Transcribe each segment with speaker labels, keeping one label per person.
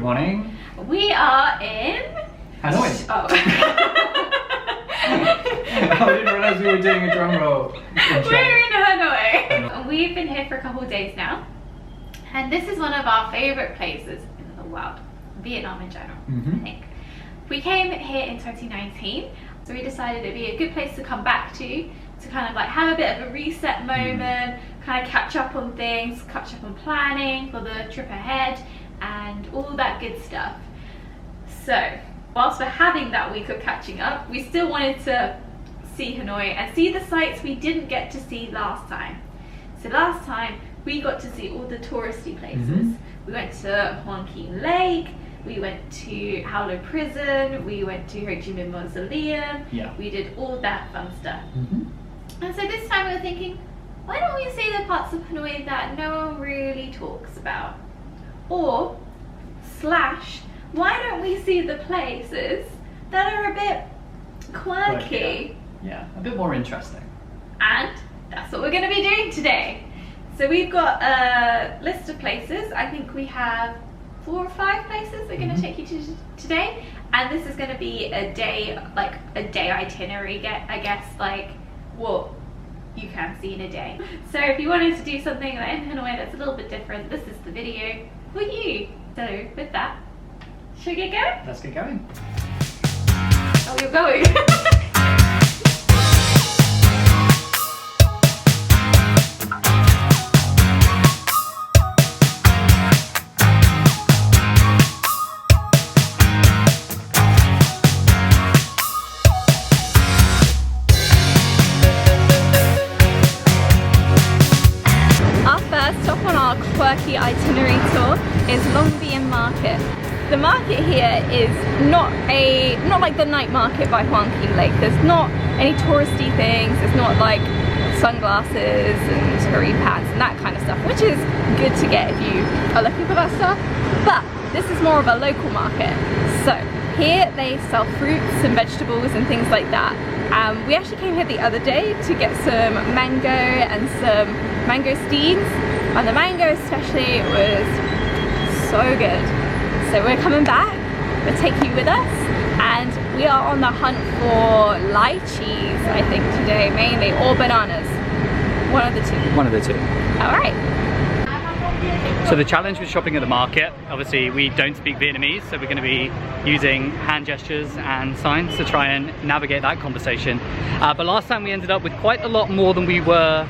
Speaker 1: morning.
Speaker 2: We are in
Speaker 1: Hanoi.
Speaker 2: Oh.
Speaker 1: I didn't realize we were doing a drum roll.
Speaker 2: We're in Hanoi. We've been here for a couple of days now, and this is one of our favorite places in the world, Vietnam in general. I think we came here in 2019, so we decided it'd be a good place to come back to kind of like have a bit of a reset moment, kind of catch up on things, catch up on planning for the trip ahead and all that good stuff. So whilst we're having that week of catching up, we still wanted to see Hanoi and see the sights we didn't get to see last time. So last time we got to see all the touristy places. We went to Hoang Kim Lake, we went to Howlow Prison, we went to Ho Chi Minh Mausoleum, we did all that fun stuff. And so this time we were thinking, why don't we see the parts of Hanoi that no one really talks about? Or, slash, why don't we see the places that are a bit quirky?
Speaker 1: Yeah, a bit more interesting. And
Speaker 2: that's what we're going to be doing today. So we've got a list of places. I think we have 4 or 5 places we're going to take you to today. And this is going to be a day, like a day itinerary, I guess, like what you can see in a day. So if you wanted to do something in Hanoi that's a little bit different, this is the video for you. So with that, should we get going?
Speaker 1: Let's get going.
Speaker 2: Oh, you're going. Quirky itinerary tour is Long Bien Market. The market here is not like the night market by Hoang Kim Lake. There's not any touristy things. There's not like sunglasses and hurry pants and that kind of stuff, which is good to get if you are looking for that stuff. But this is more of a local market. So here they sell fruits and vegetables and things like that. We actually came here the other day to get some mango and some mangosteens. And the mango especially was so good. So we're coming back, we'll take you with us, and we are on the hunt for lychees, I think today mainly, or bananas. One of the two.
Speaker 1: One of the two.
Speaker 2: Alright.
Speaker 1: So the challenge with shopping at the market, obviously we don't speak Vietnamese, so we're going to be using hand gestures and signs to try and navigate that conversation. But last time we ended up with quite a lot more than we were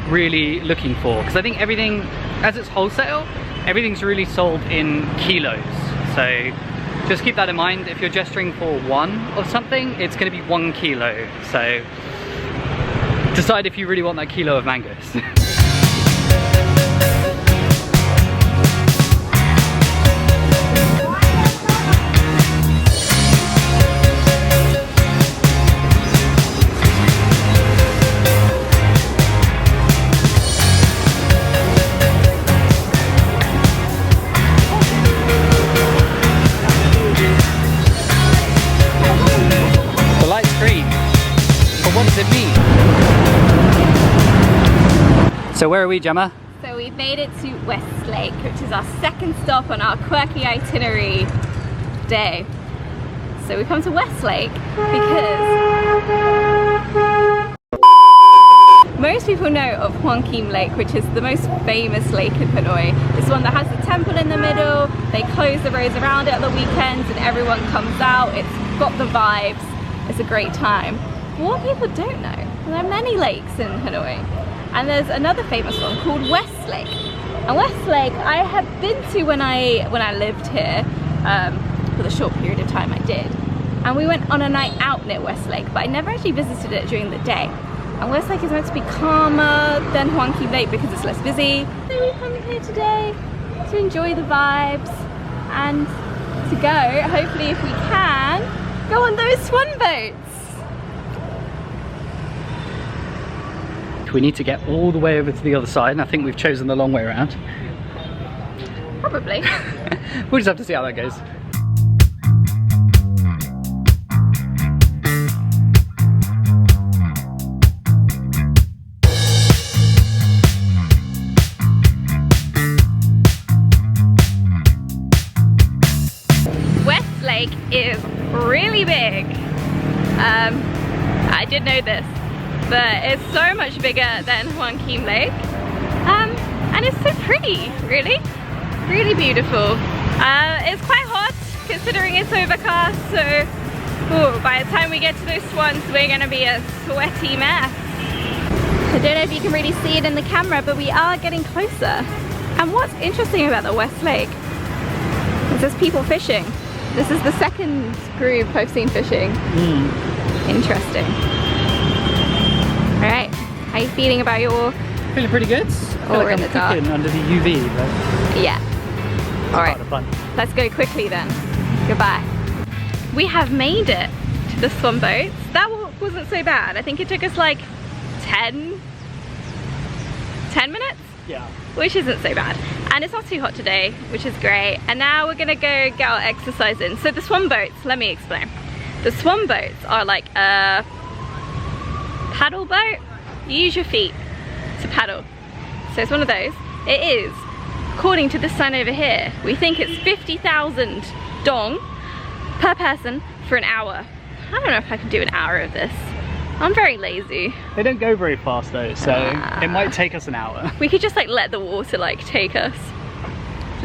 Speaker 1: really looking for, because I think everything, as it's wholesale, everything's really sold in kilos. So just keep that in mind. If you're gesturing for one of something, it's going to be 1 kilo. So decide if you really want that kilo of mangoes. So where are we, Gemma?
Speaker 2: So we've made it to Westlake, which is our second stop on our quirky itinerary day. So we come to Westlake because most people know of Hoang Kim Lake, which is the most famous lake in Hanoi. It's one that has the temple in the middle. They close the roads around it on the weekends and everyone comes out. It's got the vibes. It's a great time. But what people don't know, there are many lakes in Hanoi. And there's another famous one called Westlake. And Westlake I have been to when I lived here, for the short period of time I did. And we went on a night out near Westlake, but I never actually visited it during the day. And Westlake is meant to be calmer than Hoang Kim Lake because it's less busy. So we come here today to enjoy the vibes and to go, hopefully if we can, go on those swan boats.
Speaker 1: We need to get all the way over to the other side, and I think we've chosen the long way around.
Speaker 2: Probably.
Speaker 1: We'll just have to see how that goes.
Speaker 3: I did know this, but it's so much bigger than Hoang Kim Lake. And it's so pretty, really beautiful. It's quite hot considering it's overcast, so by the time we get to those swans, we're gonna be a sweaty mess. I don't know if you can really see it in the camera, but we are getting closer. And what's interesting about the West Lake is there's people fishing. This is the second group I've seen fishing. Interesting. All right, how are you feeling about your...
Speaker 1: Feeling pretty good.
Speaker 3: Oh, we're in the dark.
Speaker 1: Under the UV, but
Speaker 3: yeah. All right,
Speaker 1: fun.
Speaker 3: Let's go quickly then. Goodbye. We have made it to the swan boats. That wasn't so bad. I think it took us like 10 minutes?
Speaker 1: Yeah.
Speaker 3: Which isn't so bad. And it's not too hot today, which is great. And now we're gonna go get our exercise in. So the swan boats, let me explain. The swan boats are like a paddle boat. You use your feet to paddle. So it's one of those. It is, according to this sign over here, we think it's 50,000 dong per person for an hour. I don't know if I can do an hour of this. I'm very lazy.
Speaker 1: They don't go very fast though, so it might take us an hour.
Speaker 3: We could just like let the water like take us.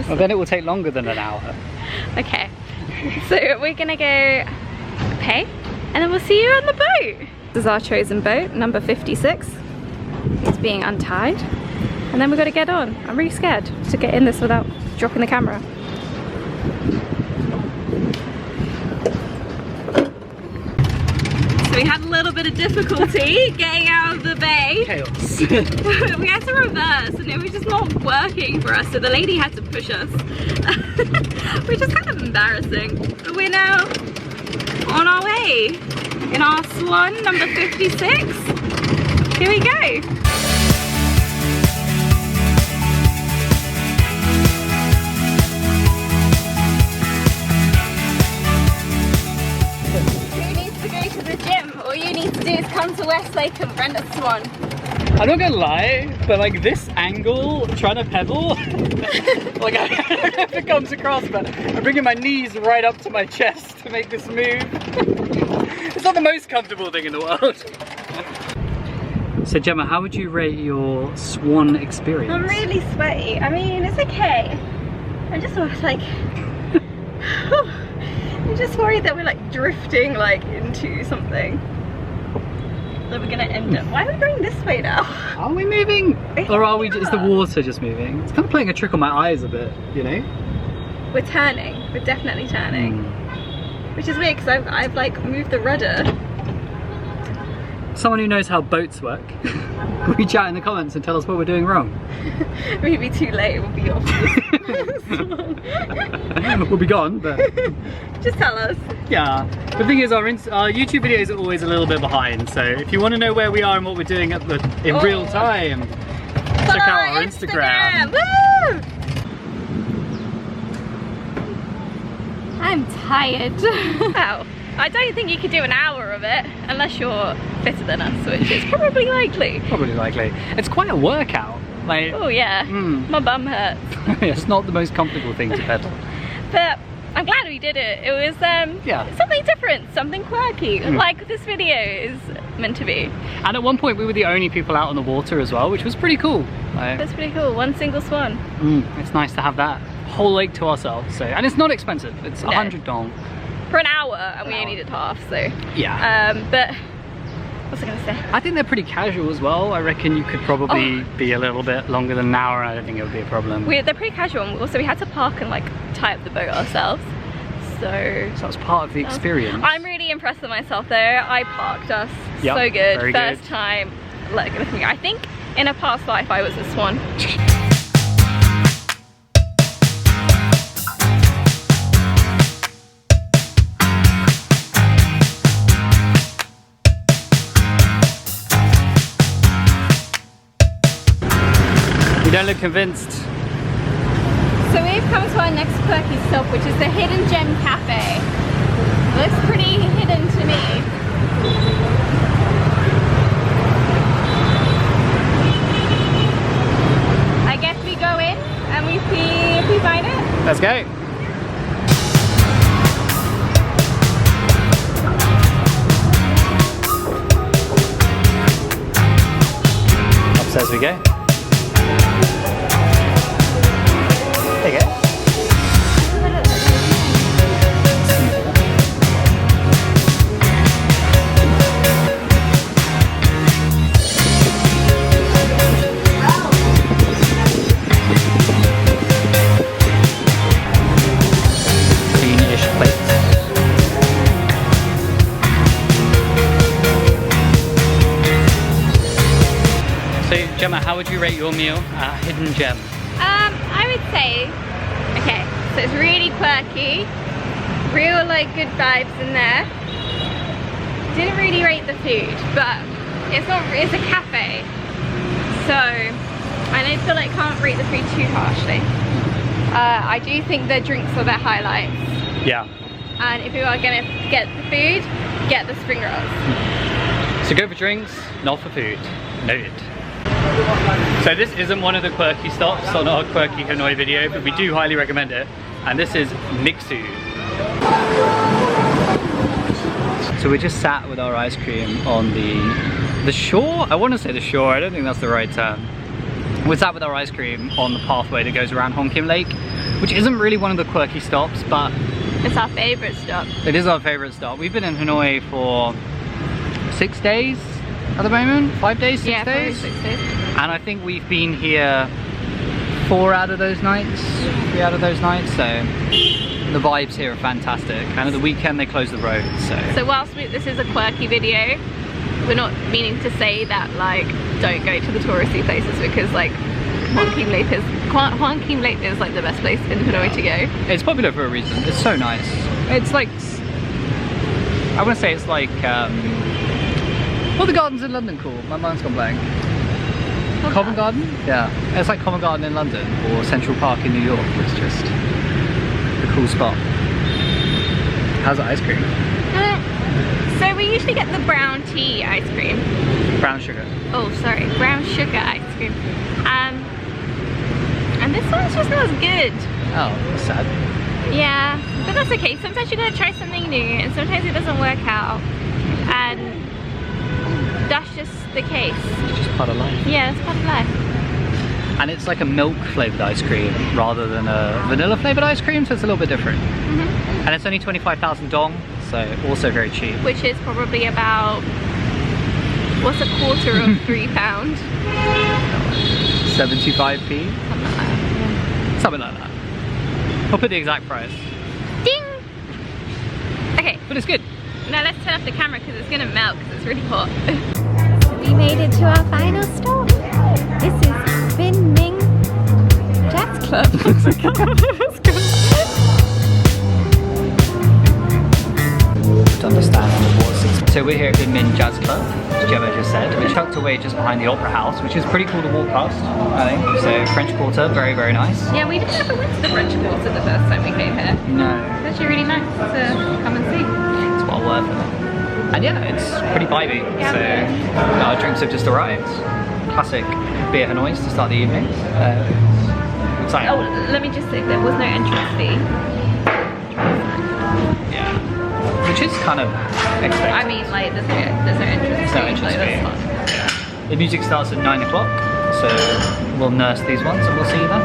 Speaker 1: Well, then it will take longer than an hour.
Speaker 3: Okay, so we're gonna go pay and then we'll see you on the boat. This is our chosen boat, number 56. It's being untied. And then we've got to get on. I'm really scared to get in this without dropping the camera. So we had a little bit of difficulty getting out of the bay.
Speaker 1: Chaos.
Speaker 3: We had to reverse and it was just not working for us, so the lady had to push us. Which is kind of embarrassing. But we're now on our way in our swan number 56. Here we go. All you need to do is come to West Lake and rent a swan.
Speaker 1: I'm not gonna lie, but like this angle, trying to pedal, like I don't know if it comes across, but I'm bringing my knees right up to my chest to make this move. It's not the most comfortable thing in the world. So Gemma, how would you rate your swan experience?
Speaker 3: I'm really sweaty. I mean, it's okay. I'm just like, I'm just worried that we're like drifting like into something. That we're gonna end up. Why are we going this way now?
Speaker 1: Are we moving? Or are we, is the water just moving? It's kind of playing a trick on my eyes a bit, you know?
Speaker 3: We're turning. We're definitely turning. Which is weird because I've like moved the rudder.
Speaker 1: Someone who knows how boats work, reach out in the comments and tell us what we're doing wrong.
Speaker 3: Maybe too late, we'll be off.
Speaker 1: We'll be gone, but...
Speaker 3: Just tell us.
Speaker 1: Yeah, the thing is our YouTube videos are always a little bit behind, so if you want to know where we are and what we're doing in real time, check out our Instagram.
Speaker 3: Woo! I'm tired. Wow. I don't think you could do an hour of it unless you're fitter than us, which is probably likely.
Speaker 1: Probably likely. It's quite a workout. Like,
Speaker 3: oh yeah, my bum hurts.
Speaker 1: It's not the most comfortable thing to pedal.
Speaker 3: But I'm glad we did it. It was something different, something quirky, like this video is meant to be. And
Speaker 1: at one point we were the only people out on the water as well, which was pretty cool.
Speaker 3: That's pretty cool, one single swan.
Speaker 1: It's nice to have that whole lake to ourselves. So, and it's not expensive, it's 100 dong.
Speaker 3: For an hour, and we only did half, so.
Speaker 1: Yeah.
Speaker 3: But, what's I gonna say?
Speaker 1: I think they're pretty casual as well. I reckon you could probably be a little bit longer than an hour. I don't think it would be a problem.
Speaker 3: They're pretty casual, and also we had to park and like tie up the boat ourselves. So
Speaker 1: that's part of the experience.
Speaker 3: I'm really impressed with myself though. I parked us so good. First time. Look at me. I think in a past life I was a swan.
Speaker 1: You don't look convinced.
Speaker 3: So we've come to our next quirky stop, which is the Hidden Gem Cafe. Looks pretty hidden to me. I guess we go in and we see if we find it.
Speaker 1: Let's go. Gemma, how would you rate your meal at Hidden Gem?
Speaker 3: I would say, okay, so it's really quirky, real like good vibes in there. Didn't really rate the food, but it's a cafe, so I don't feel like can't rate the food too harshly. I do think the drinks are their highlights.
Speaker 1: Yeah.
Speaker 3: And if you are gonna get the food, get the spring rolls.
Speaker 1: So go for drinks, not for food. Noted. So this isn't one of the quirky stops on our quirky Hanoi video, but we do highly recommend it. And this is Mixu. So we just sat with our ice cream on the shore? I want to say the shore, I don't think that's the right term. We sat with our ice cream on the pathway that goes around Hon Kim Lake, which isn't really one of the quirky stops, but
Speaker 3: it's our favourite stop.
Speaker 1: It is our favourite stop. We've been in Hanoi for 6 days at the moment? 5 days? 6
Speaker 3: yeah,
Speaker 1: days?
Speaker 3: 6 days.
Speaker 1: And I think we've been here 4 out of those nights. 3 out of those nights, so the vibes here are fantastic. And at the weekend they close the road,
Speaker 3: So whilst this is a quirky video, we're not meaning to say that like don't go to the touristy places, because like Hon Kim Lake is like the best place in Hanoi to go.
Speaker 1: It's popular for a reason. It's so nice. It's like, I want to say it's like, what are the gardens in London called? My mind's gone blank. Covent Garden? Yeah. It's like Covent Garden in London, or Central Park in New York. It's just a cool spot. How's the ice cream?
Speaker 3: So we usually get the brown tea ice cream.
Speaker 1: Brown sugar.
Speaker 3: Oh, sorry, brown sugar ice cream. And this one's just not as good.
Speaker 1: Oh, that's sad.
Speaker 3: Yeah, but that's okay. Sometimes you gotta try something new, and sometimes it doesn't work out. And that's just the case.
Speaker 1: It's just part of life.
Speaker 3: Yeah, it's part of life.
Speaker 1: And it's like a milk flavoured ice cream rather than a vanilla flavoured ice cream, so it's a little bit different. And it's only 25,000 dong, so also very cheap.
Speaker 3: Which is probably about, what's a quarter of £3?
Speaker 1: 75p?
Speaker 3: Something like that.
Speaker 1: Something like that. I'll put the exact price.
Speaker 3: Ding! Okay.
Speaker 1: But it's good.
Speaker 3: Now let's turn off the camera because it's gonna melt because it's really hot.
Speaker 4: We made it to our final stop. This is Bin Ming Jazz Club.
Speaker 1: To understand what's so we're here at the Min Jazz Club, as Jemma just said. We're tucked away just behind the Opera House, which is pretty cool to walk past, I think. So French Quarter, very, very nice.
Speaker 3: Yeah, we didn't ever went to the French Quarter the first time we came here.
Speaker 1: No.
Speaker 3: It's actually really nice to come and see.
Speaker 1: It's well worth it. And yeah, it's pretty vibey.
Speaker 3: Yeah.
Speaker 1: So our drinks have just arrived. Classic beer Hanois to start the evening. Exciting.
Speaker 3: Oh, let me just say, there was no entrance fee.
Speaker 1: Yeah. Which is kind of expected.
Speaker 3: I mean, like, there's no entrance fee.
Speaker 1: No entrance
Speaker 3: like,
Speaker 1: fee.
Speaker 3: that's fine.
Speaker 1: The music starts at 9 o'clock, so we'll nurse these ones and we'll see you then.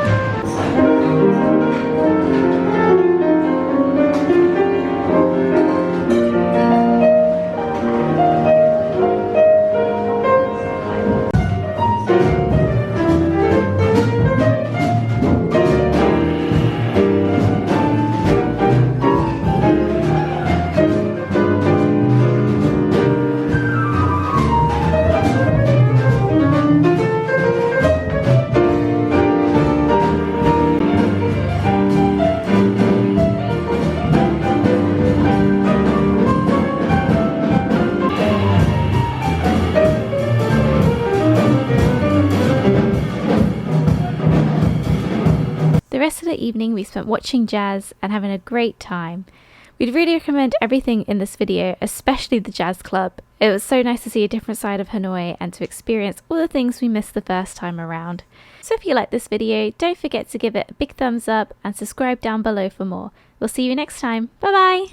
Speaker 4: The rest of the evening we spent watching jazz and having a great time. We'd really recommend everything in this video, especially the jazz club. It was so nice to see a different side of Hanoi and to experience all the things we missed the first time around. So if you like this video, don't forget to give it a big thumbs up and subscribe down below for more. We'll see you next time. Bye bye!